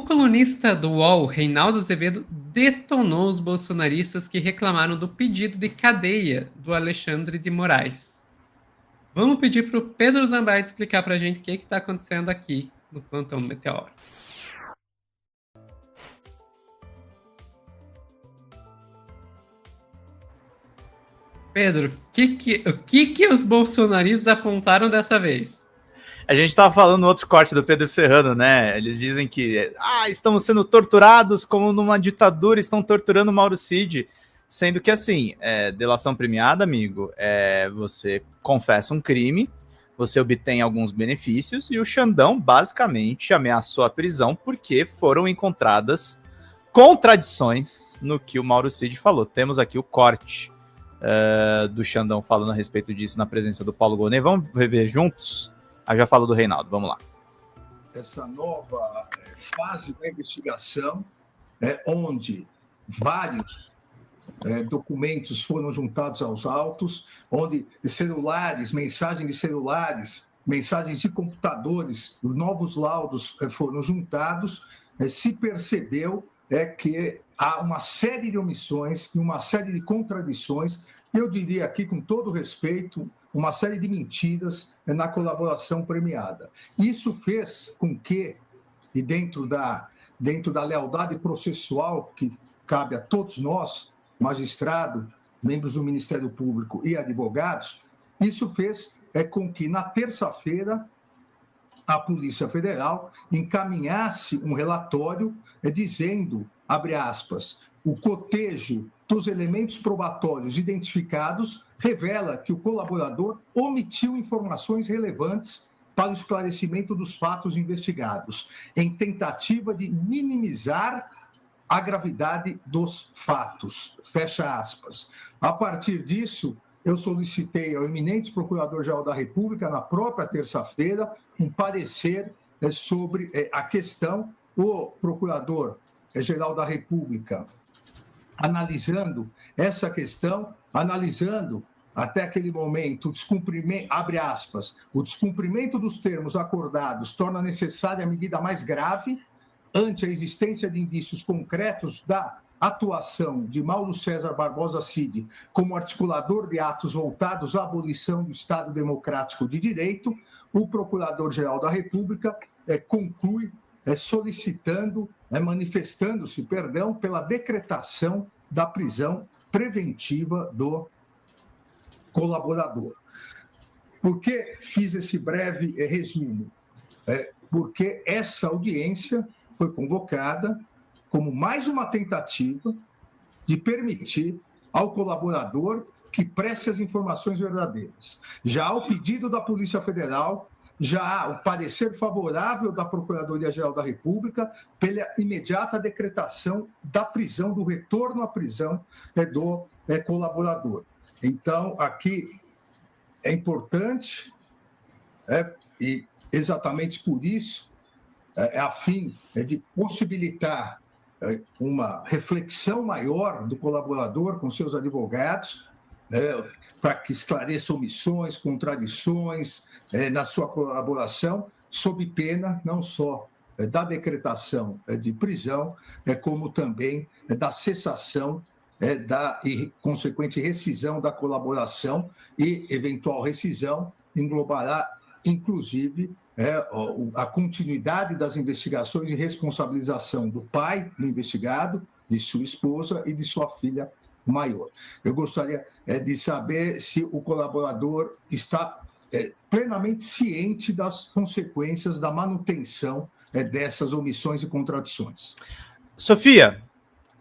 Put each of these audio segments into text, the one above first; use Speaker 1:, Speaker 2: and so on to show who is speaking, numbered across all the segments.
Speaker 1: colunista do UOL, Reinaldo Azevedo, detonou os bolsonaristas que reclamaram do pedido de cadeia do Alexandre de Moraes. Vamos pedir para o Pedro Zambardi explicar para a gente o que está acontecendo aqui no Plantão do Meteoro. Pedro, o que os bolsonaristas apontaram dessa vez?
Speaker 2: A gente estava falando no outro corte do Pedro Serrano, né? Eles dizem que estamos sendo torturados como numa ditadura, estão torturando o Mauro Cid. Sendo que, assim, delação premiada, amigo, você confessa um crime, você obtém alguns benefícios, e o Xandão basicamente ameaçou a prisão porque foram encontradas contradições no que o Mauro Cid falou. Temos aqui o corte do Xandão falando a respeito disso na presença do Paulo Gonet. Vamos rever juntos? Já falo do Reinaldo, vamos lá.
Speaker 3: Essa nova fase da investigação, onde vários documentos foram juntados aos autos, onde celulares, mensagens de celulares, mensagens de computadores, novos laudos foram juntados, se percebeu que há uma série de omissões e uma série de contradições, eu diria aqui com todo respeito, uma série de mentiras na colaboração premiada. Isso fez com que, e dentro da lealdade processual que cabe a todos nós, magistrado, membros do Ministério Público e advogados, isso fez com que, na terça-feira, a Polícia Federal encaminhasse um relatório dizendo, abre aspas, o cotejo dos elementos probatórios identificados revela que o colaborador omitiu informações relevantes para o esclarecimento dos fatos investigados, em tentativa de minimizar a gravidade dos fatos. Fecha aspas. A partir disso, eu solicitei ao eminente Procurador-Geral da República, na própria terça-feira, um parecer sobre a questão. O Procurador-Geral da República, analisando essa questão, analisando até aquele momento o descumprimento, abre aspas, o descumprimento dos termos acordados torna necessária a medida mais grave ante a existência de indícios concretos da atuação de Mauro César Barbosa Cid como articulador de atos voltados à abolição do Estado Democrático de Direito, o Procurador-Geral da República conclui solicitando, manifestando-se, pela decretação da prisão preventiva do colaborador. Por que fiz esse breve resumo? Porque essa audiência foi convocada como mais uma tentativa de permitir ao colaborador que preste as informações verdadeiras. Já há o pedido da Polícia Federal, já há o parecer favorável da Procuradoria-Geral da República pela imediata decretação da prisão, do retorno à prisão do colaborador. Então, aqui é importante, e exatamente por isso, a fim de possibilitar uma reflexão maior do colaborador com seus advogados, para que esclareça omissões, contradições na sua colaboração, sob pena não só da decretação de prisão, como também da cessação da consequente rescisão da colaboração, e eventual rescisão englobará, inclusive, a continuidade das investigações e responsabilização do pai do investigado, de sua esposa e de sua filha maior. Eu gostaria de saber se o colaborador está plenamente ciente das consequências da manutenção dessas omissões e contradições.
Speaker 2: Sofia,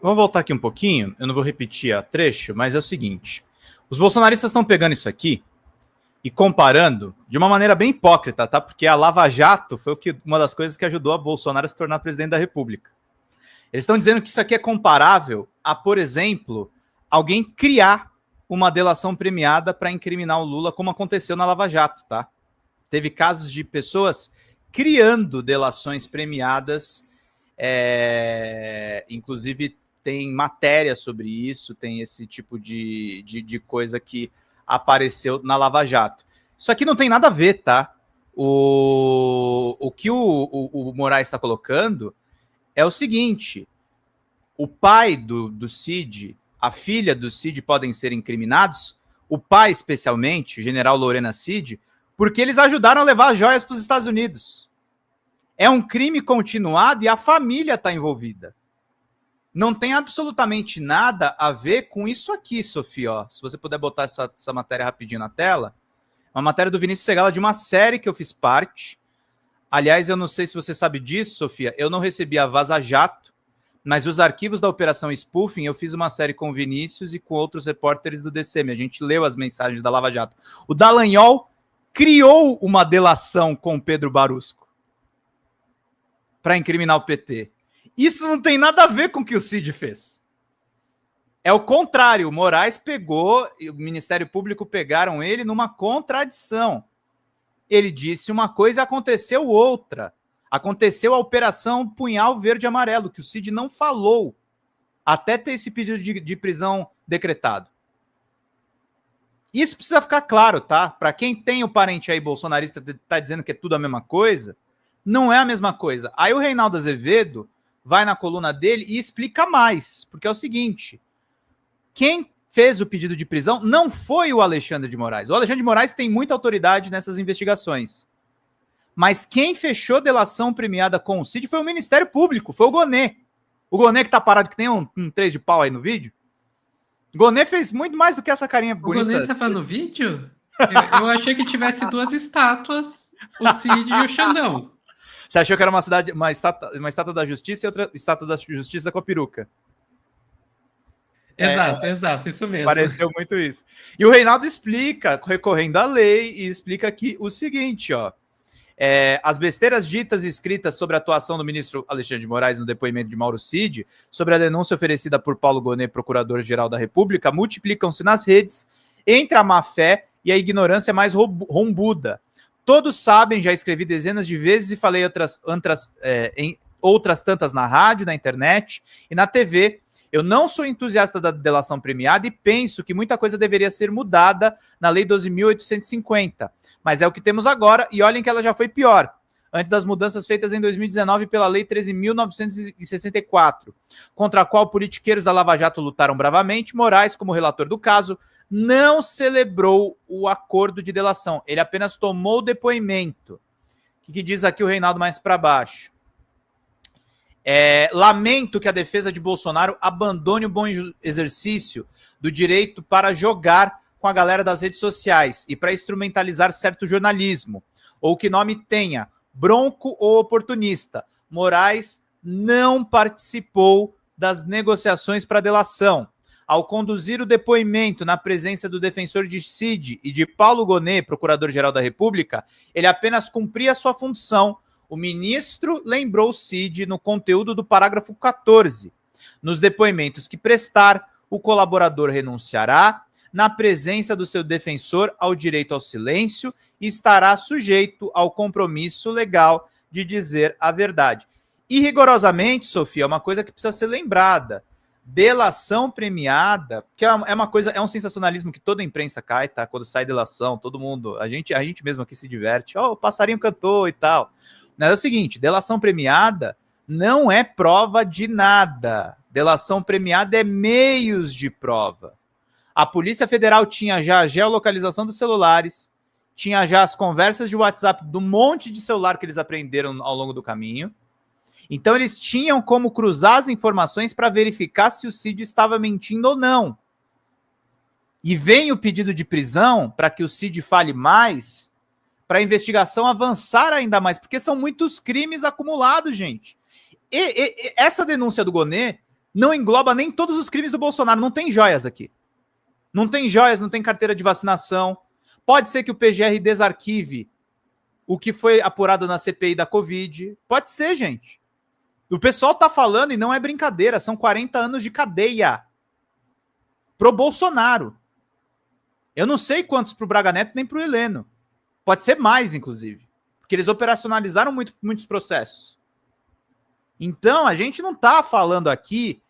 Speaker 2: vamos voltar aqui um pouquinho, eu não vou repetir a trecho, mas é o seguinte, os bolsonaristas estão pegando isso aqui e comparando de uma maneira bem hipócrita, tá? Porque a Lava Jato foi uma das coisas que ajudou a Bolsonaro a se tornar presidente da República. Eles estão dizendo que isso aqui é comparável a, por exemplo, alguém criar uma delação premiada para incriminar o Lula, como aconteceu na Lava Jato, tá? Teve casos de pessoas criando delações premiadas, inclusive tem matéria sobre isso, tem esse tipo de coisa que apareceu na Lava Jato. Isso aqui não tem nada a ver, tá? O que o Moraes está colocando é o seguinte: o pai do Cid, a filha do Cid podem ser incriminados, o pai especialmente, o general Lorena Cid, porque eles ajudaram a levar joias para os Estados Unidos. É um crime continuado e a família está envolvida. Não tem absolutamente nada a ver com isso aqui, Sofia. Ó, se você puder botar essa matéria rapidinho na tela. Uma matéria do Vinícius Segala de uma série que eu fiz parte. Aliás, eu não sei se você sabe disso, Sofia. Eu não recebi a Vaza Jato, mas os arquivos da Operação Spoofing, eu fiz uma série com o Vinícius e com outros repórteres do DCM. A gente leu as mensagens da Lava Jato. O Dallagnol criou uma delação com o Pedro Barusco para incriminar o PT. Isso não tem nada a ver com o que o Cid fez. É o contrário. O Moraes pegou, e o Ministério Público pegaram ele numa contradição. Ele disse uma coisa e aconteceu outra. Aconteceu a Operação Punhal Verde e Amarelo, que o Cid não falou, até ter esse pedido de prisão decretado. Isso precisa ficar claro, tá? Para quem tem o parente aí bolsonarista tá dizendo que é tudo a mesma coisa, não é a mesma coisa. Aí o Reinaldo Azevedo vai na coluna dele e explica mais, porque é o seguinte: quem fez o pedido de prisão não foi o Alexandre de Moraes. O Alexandre de Moraes tem muita autoridade nessas investigações. Mas quem fechou delação premiada com o Cid foi o Ministério Público, foi o Gonê. O Gonê que tá parado, que tem um 3 de pau aí no vídeo. O Gonê fez muito mais do que essa carinha bonita.
Speaker 1: O Gonê tava no vídeo? Eu achei que tivesse duas estátuas, o Cid e o Xandão.
Speaker 2: Você achou que era uma estátua da justiça e outra estátua da justiça com a peruca?
Speaker 1: Exato, isso mesmo.
Speaker 2: Pareceu muito isso. E o Reinaldo explica, recorrendo à lei, e explica aqui o seguinte, ó. As besteiras ditas e escritas sobre a atuação do ministro Alexandre de Moraes no depoimento de Mauro Cid, sobre a denúncia oferecida por Paulo Gonê, procurador-geral da República, multiplicam-se nas redes entre a má-fé e a ignorância mais rombuda. Todos sabem, já escrevi dezenas de vezes e falei em outras tantas na rádio, na internet e na TV. Eu não sou entusiasta da delação premiada e penso que muita coisa deveria ser mudada na Lei 12.850. Mas é o que temos agora e olhem que ela já foi pior. Antes das mudanças feitas em 2019 pela Lei 13.964, contra a qual politiqueiros da Lava Jato lutaram bravamente, Moraes, como relator do caso, não celebrou o acordo de delação. Ele apenas tomou o depoimento. O que diz aqui o Reinaldo mais para baixo? Lamento que a defesa de Bolsonaro abandone o bom exercício do direito para jogar com a galera das redes sociais e para instrumentalizar certo jornalismo, ou que nome tenha, bronco ou oportunista. Moraes não participou das negociações para delação. Ao conduzir o depoimento na presença do defensor de Cid e de Paulo Gonê, procurador-geral da República, ele apenas cumpria sua função. O ministro lembrou Cid no conteúdo do parágrafo 14. Nos depoimentos que prestar, o colaborador renunciará, na presença do seu defensor, ao direito ao silêncio e estará sujeito ao compromisso legal de dizer a verdade. E rigorosamente, Sofia, é uma coisa que precisa ser lembrada. Delação premiada, que é uma coisa, é um sensacionalismo que toda a imprensa cai, tá? Quando sai delação, todo mundo, a gente mesmo aqui se diverte, o passarinho cantou e tal. Mas é o seguinte, delação premiada não é prova de nada. Delação premiada é meios de prova. A Polícia Federal tinha já a geolocalização dos celulares, tinha já as conversas de WhatsApp do monte de celular que eles apreenderam ao longo do caminho. Então eles tinham como cruzar as informações para verificar se o Cid estava mentindo ou não. E vem o pedido de prisão para que o Cid fale mais, para a investigação avançar ainda mais, porque são muitos crimes acumulados, gente. E essa denúncia do Gonê não engloba nem todos os crimes do Bolsonaro, não tem joias aqui. Não tem joias, não tem carteira de vacinação. Pode ser que o PGR desarquive o que foi apurado na CPI da Covid. Pode ser, gente. O pessoal tá falando e não é brincadeira, são 40 anos de cadeia pro Bolsonaro. Eu não sei quantos pro Braga Neto nem pro Heleno. Pode ser mais, inclusive. Porque eles operacionalizaram muitos processos. Então, a gente não tá falando aqui,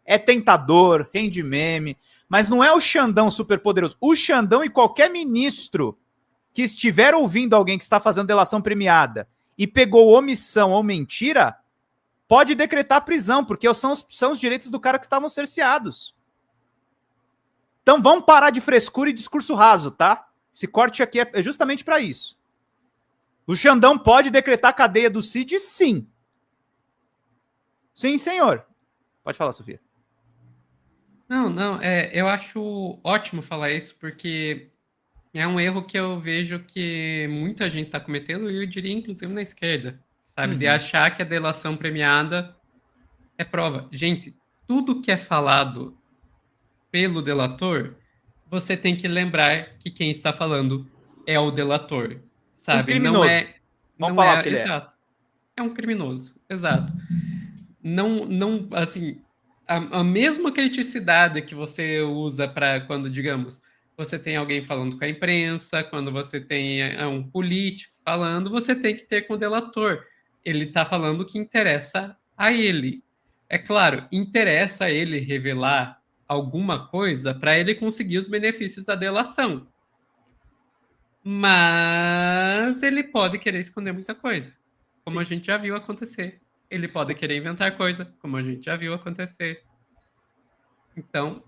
Speaker 2: é tentador, rende meme, mas não é o Xandão superpoderoso. O Xandão e qualquer ministro que estiver ouvindo alguém que está fazendo delação premiada e pegou omissão ou mentira, pode decretar prisão, porque são os direitos do cara que estavam cerceados. Então vamos parar de frescura e discurso raso, tá? Esse corte aqui é justamente para isso. O Xandão pode decretar a cadeia do Cid, sim. Sim, senhor. Pode falar, Sofia.
Speaker 1: Não, eu acho ótimo falar isso, porque é um erro que eu vejo que muita gente está cometendo, e eu diria inclusive na esquerda, sabe? De achar que a delação premiada é prova. Gente, tudo que é falado pelo delator, você tem que lembrar que quem está falando é o delator, sabe?
Speaker 2: Um criminoso. Vamos falar o que ele é.
Speaker 1: Exato. É um criminoso, exato. Não, assim, a mesma criticidade que você usa para quando, digamos, você tem alguém falando com a imprensa, quando você tem um político falando, você tem que ter com o delator. Ele está falando o que interessa a ele. É claro, interessa a ele revelar alguma coisa para ele conseguir os benefícios da delação. Mas ele pode querer esconder muita coisa, como a gente já viu acontecer. Ele pode querer inventar coisa, como a gente já viu acontecer. Então,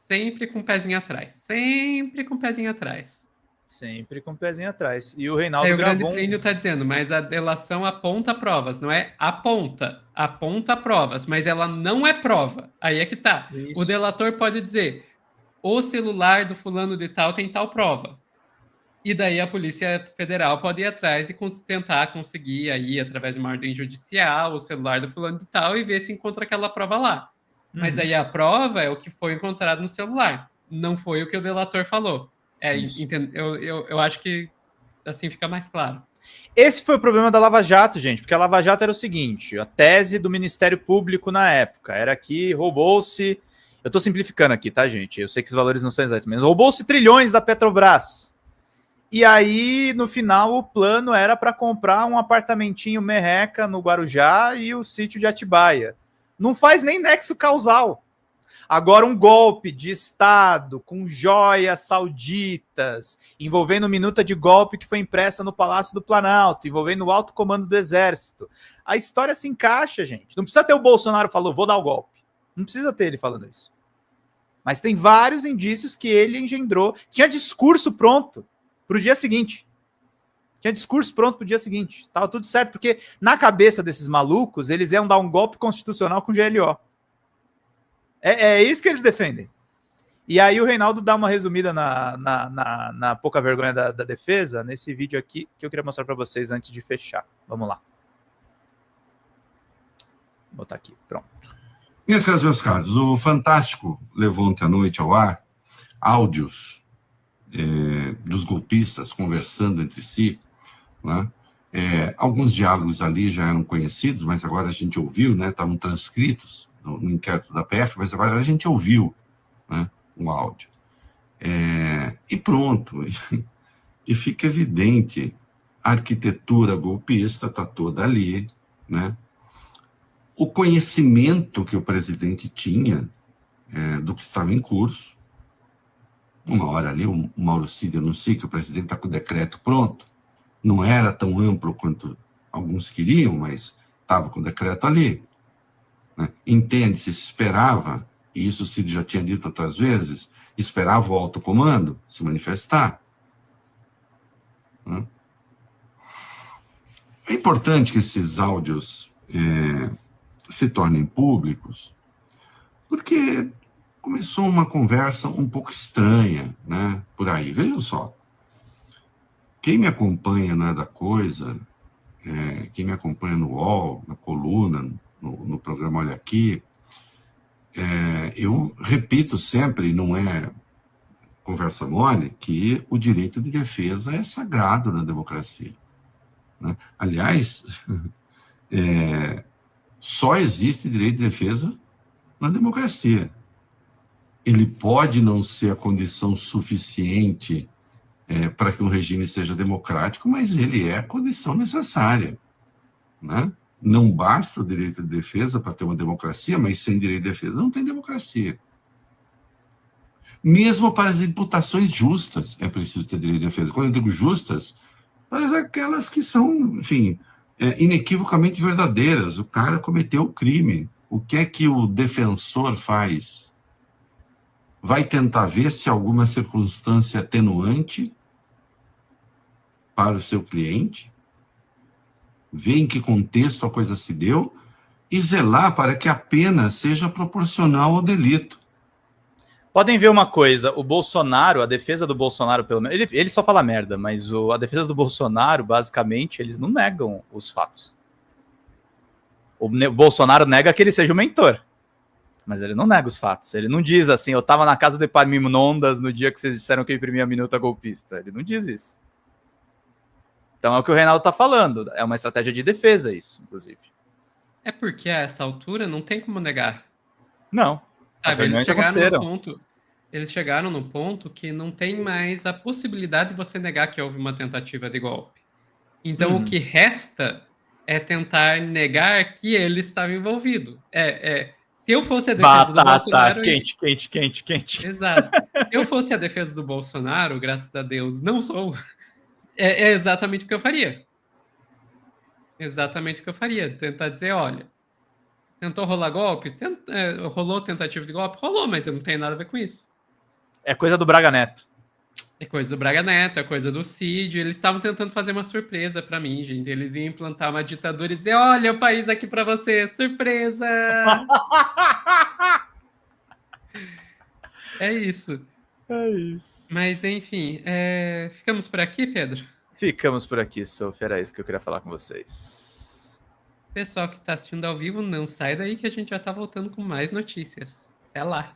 Speaker 1: sempre com o pezinho atrás. Sempre com o pezinho atrás.
Speaker 2: Sempre com o pezinho atrás. E o Reinaldo
Speaker 1: Aí o
Speaker 2: gravou...
Speaker 1: Grande Plínio está dizendo, mas a delação aponta provas, não é aponta. Aponta provas, mas ela não é prova. Aí é que tá.
Speaker 2: Isso.
Speaker 1: O delator pode dizer, o celular do fulano de tal tem tal prova. E daí a Polícia Federal pode ir atrás e tentar conseguir aí, através de uma ordem judicial, o celular do fulano de tal e ver se encontra aquela prova lá. Mas aí a prova é o que foi encontrado no celular. Não foi o que o delator falou. Eu acho que assim fica mais claro.
Speaker 2: Esse foi o problema da Lava Jato, gente, porque a Lava Jato era o seguinte, a tese do Ministério Público na época era que roubou-se, eu tô simplificando aqui, tá, gente? Eu sei que os valores não são exatos, mas roubou-se trilhões da Petrobras. E aí, no final, o plano era para comprar um apartamentinho merreca no Guarujá e o sítio de Atibaia. Não faz nem nexo causal. Agora, um golpe de Estado com joias sauditas, envolvendo minuta de golpe que foi impressa no Palácio do Planalto, envolvendo o alto comando do Exército. A história se encaixa, gente. Não precisa ter o Bolsonaro falou, vou dar o golpe. Não precisa ter ele falando isso. Mas tem vários indícios que ele engendrou. Tinha discurso pronto para o dia seguinte. Tinha discurso pronto para o dia seguinte. Tava tudo certo, porque na cabeça desses malucos, eles iam dar um golpe constitucional com GLO. É isso que eles defendem. E aí o Reinaldo dá uma resumida na pouca vergonha da defesa, nesse vídeo aqui, que eu queria mostrar para vocês antes de fechar. Vamos lá. Vou botar aqui, pronto.
Speaker 4: Minhas caras, meus caros, o Fantástico levou ontem à noite ao ar áudios dos golpistas conversando entre si, né? Alguns diálogos ali já eram conhecidos, mas agora a gente ouviu, né? Estavam transcritos no inquérito da PF, mas agora a gente ouviu, né, o áudio. E pronto, e fica evidente, a arquitetura golpista está toda ali, né? O conhecimento que o presidente tinha do que estava em curso. Uma hora ali, o Mauro Cid anuncia que o presidente está com o decreto pronto. Não era tão amplo quanto alguns queriam, mas estava com o decreto ali. Né? Entende-se, esperava, e isso o Cid já tinha dito outras vezes, esperava o alto comando se manifestar. Né? É importante que esses áudios se tornem públicos, porque começou uma conversa um pouco estranha, né, por aí. Vejam só. Quem me acompanha na Da Coisa, quem me acompanha no UOL, na coluna, no programa Olha Aqui, eu repito sempre, não é conversa mole, que o direito de defesa é sagrado na democracia. Né? Aliás, só existe direito de defesa na democracia. Ele pode não ser a condição suficiente para que um regime seja democrático, mas ele é a condição necessária. Né? Não basta o direito de defesa para ter uma democracia, mas sem direito de defesa não tem democracia. Mesmo para as imputações justas é preciso ter direito de defesa. Quando eu digo justas, para aquelas que são, enfim, inequivocamente verdadeiras. O cara cometeu o crime. O que é que o defensor faz? Vai tentar ver se alguma circunstância atenuante para o seu cliente, ver em que contexto a coisa se deu e zelar para que a pena seja proporcional ao delito.
Speaker 2: Podem ver uma coisa, o Bolsonaro, a defesa do Bolsonaro, pelo menos, ele só fala merda, mas a defesa do Bolsonaro, basicamente, eles não negam os fatos. O Bolsonaro nega que ele seja o mentor, mas ele não nega os fatos. Ele não diz assim, eu tava na casa do Epaminondas no dia que vocês disseram que eu imprimi a minuta golpista. Ele não diz isso. Então é o que o Reinaldo tá falando, é uma estratégia de defesa isso, inclusive.
Speaker 1: É porque a essa altura não tem como negar.
Speaker 2: Não.
Speaker 1: Sabe, eles chegaram no ponto que não tem mais a possibilidade de você negar que houve uma tentativa de golpe. Então o que resta é tentar negar que ele estava envolvido. Se eu fosse a defesa do Bolsonaro...
Speaker 2: Quente.
Speaker 1: Exato. Se eu fosse a defesa do Bolsonaro, graças a Deus, não sou... É exatamente o que eu faria. Exatamente o que eu faria. Tentar dizer, olha, tentou rolar golpe? Rolou tentativa de golpe? Rolou, mas eu não tenho nada a ver com isso.
Speaker 2: É coisa do Braga Neto.
Speaker 1: É coisa do Braga Neto, é coisa do Cid. Eles estavam tentando fazer uma surpresa pra mim, gente. Eles iam implantar uma ditadura e dizer, olha o país aqui pra você, surpresa! É isso.
Speaker 2: É isso.
Speaker 1: Mas, enfim, ficamos por aqui, Pedro?
Speaker 2: Ficamos por aqui, Sophie. Era isso que eu queria falar com vocês.
Speaker 1: Pessoal que está assistindo ao vivo, não sai daí que a gente já está voltando com mais notícias. Até lá!